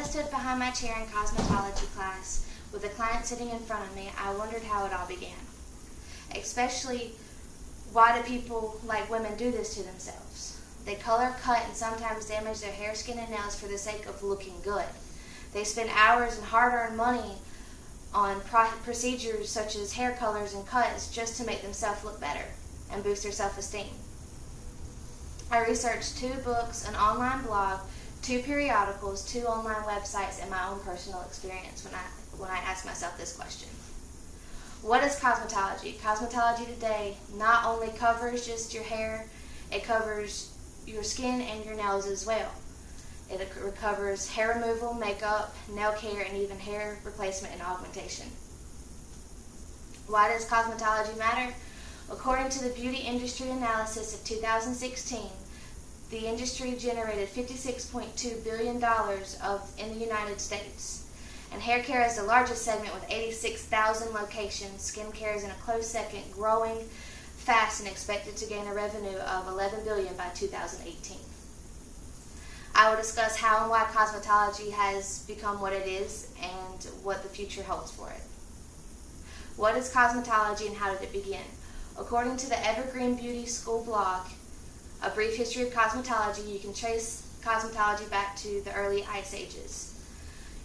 stood behind my chair in cosmetology class with a client sitting in front of me, I wondered how it all began. Especially, why do people like women do this to themselves? They color, cut, and sometimes damage their hair, skin, and nails for the sake of looking good. They spend hours and hard-earned money on procedures such as hair colors and cuts just to make themselves look better and boost their self-esteem. I researched 2 books, an online blog, 2 periodicals, 2 online websites, and my own personal experience when I asked myself this question. What is cosmetology? Cosmetology today not only covers just your hair, it covers your skin and your nails as well. It covers hair removal, makeup, nail care, and even hair replacement and augmentation. Why does cosmetology matter? According to the Beauty Industry Analysis of 2016, the industry generated $56.2 billion in the United States. And hair care is the largest segment with 86,000 locations. Skin care is in a close second, growing fast and expected to gain a revenue of $11 billion by 2018. I will discuss how and why cosmetology has become what it is and what the future holds for it. What is cosmetology and how did it begin? According to the Evergreen Beauty School blog, A Brief History of Cosmetology, you can trace cosmetology back to the early ice ages.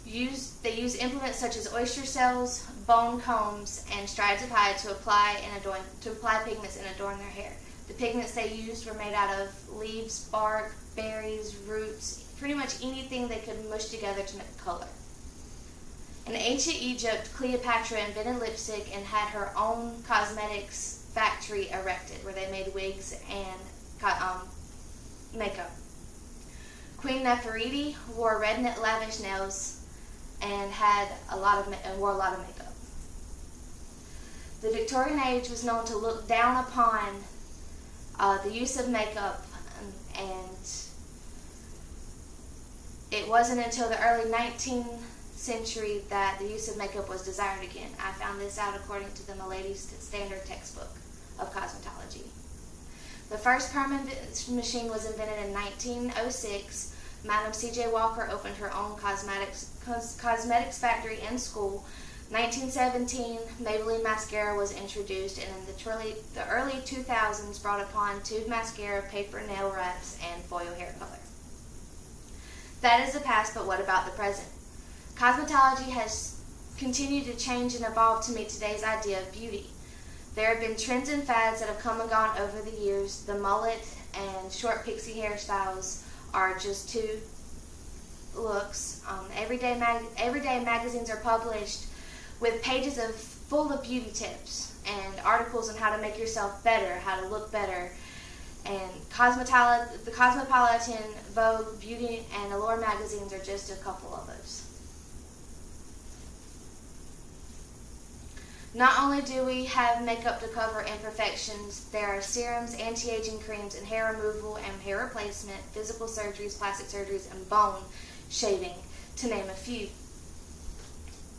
They use implements such as oyster shells, bone combs, and strides of hide to apply pigments and adorn their hair. The pigments they used were made out of leaves, bark, berries, roots, pretty much anything they could mush together to make a color. In ancient Egypt, Cleopatra invented lipstick and had her own cosmetics factory erected where they made wigs and makeup. Queen Nefertiti wore red lavish nails and wore a lot of makeup. The Victorian age was known to look down upon the use of makeup, and it wasn't until the early 19th century that the use of makeup was desired again. I found this out according to the Milady Standard textbook of cosmetology. The first permanent machine was invented in 1906. Madam C.J. Walker opened her own cosmetics factory and school. 1917, Maybelline mascara was introduced, and in the early 2000s brought upon tube mascara, paper nail wraps, and foil hair color. That is the past, but what about the present? Cosmetology has continued to change and evolve to meet today's idea of beauty. There have been trends and fads that have come and gone over the years. The mullet and short pixie hairstyles are just 2 looks. Everyday magazines are published with pages full of beauty tips and articles on how to make yourself better, how to look better. And the Cosmopolitan, Vogue, Beauty, and Allure magazines are just a couple of those. Not only do we have makeup to cover imperfections, there are serums, anti-aging creams, and hair removal and hair replacement, physical surgeries, plastic surgeries, and bone shaving, to name a few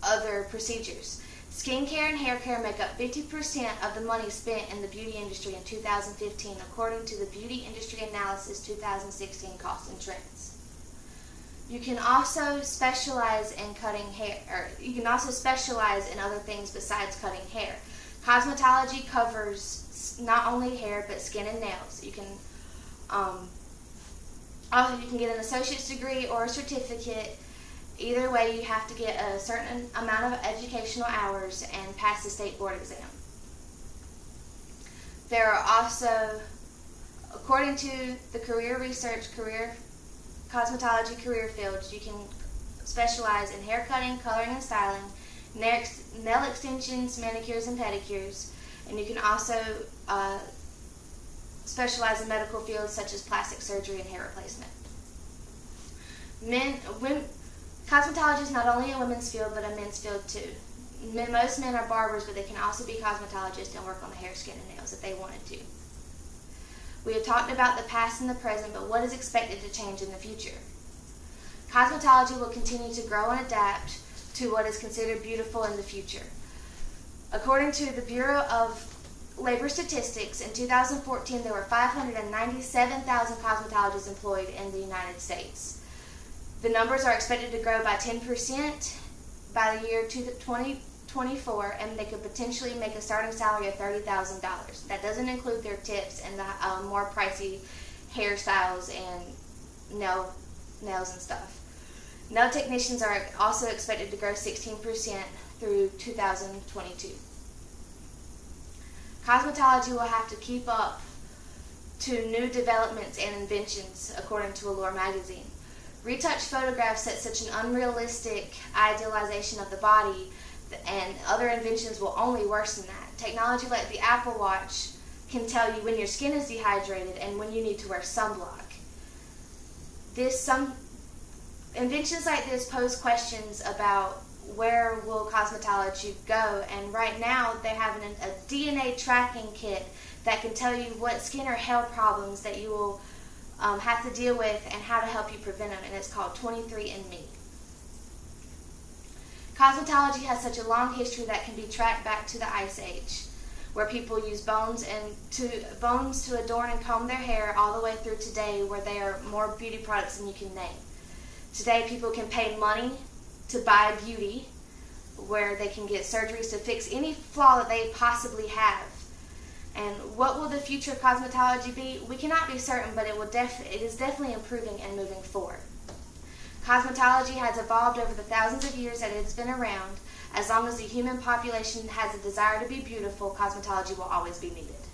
other procedures. Skincare and hair care make up 50% of the money spent in the beauty industry in 2015, according to the Beauty Industry Analysis 2016 Costs and Trends. You can also specialize in cutting hair, or you can also specialize in other things besides cutting hair. Cosmetology covers not only hair but skin and nails. You can get an associate's degree or a certificate. Either way, you have to get a certain amount of educational hours and pass the state board exam. There are also, according to the cosmetology career fields, you can specialize in hair cutting, coloring and styling, nail extensions, manicures and pedicures, and you can also specialize in medical fields such as plastic surgery and hair replacement. Cosmetology is not only a women's field but a men's field too. Most men are barbers, but they can also be cosmetologists and work on the hair, skin, and nails if they wanted to. We have talked about the past and the present, but what is expected to change in the future? Cosmetology will continue to grow and adapt to what is considered beautiful in the future. According to the Bureau of Labor Statistics, in 2014 there were 597,000 cosmetologists employed in the United States. The numbers are expected to grow by 10% by the year 2024, and they could potentially make a starting salary of $30,000. That doesn't include their tips and the more pricey hairstyles and nails and stuff. Nail technicians are also expected to grow 16% through 2022. Cosmetology will have to keep up to new developments and inventions, according to Allure magazine. Retouch photographs set such an unrealistic idealization of the body, and other inventions will only worsen that. Technology like the Apple Watch can tell you when your skin is dehydrated and when you need to wear sunblock. Inventions like this pose questions about where will cosmetology go, and right now they have a DNA tracking kit that can tell you what skin or hair problems that you will have to deal with and how to help you prevent them, and it's called 23andMe. Cosmetology has such a long history that can be tracked back to the Ice Age, where people use bones to adorn and comb their hair, all the way through today, where they are more beauty products than you can name. Today, people can pay money to buy beauty, where they can get surgeries to fix any flaw that they possibly have. And what will the future of cosmetology be? We cannot be certain, but it is definitely improving and moving forward. Cosmetology has evolved over the thousands of years that it's been around. As long as the human population has a desire to be beautiful, cosmetology will always be needed.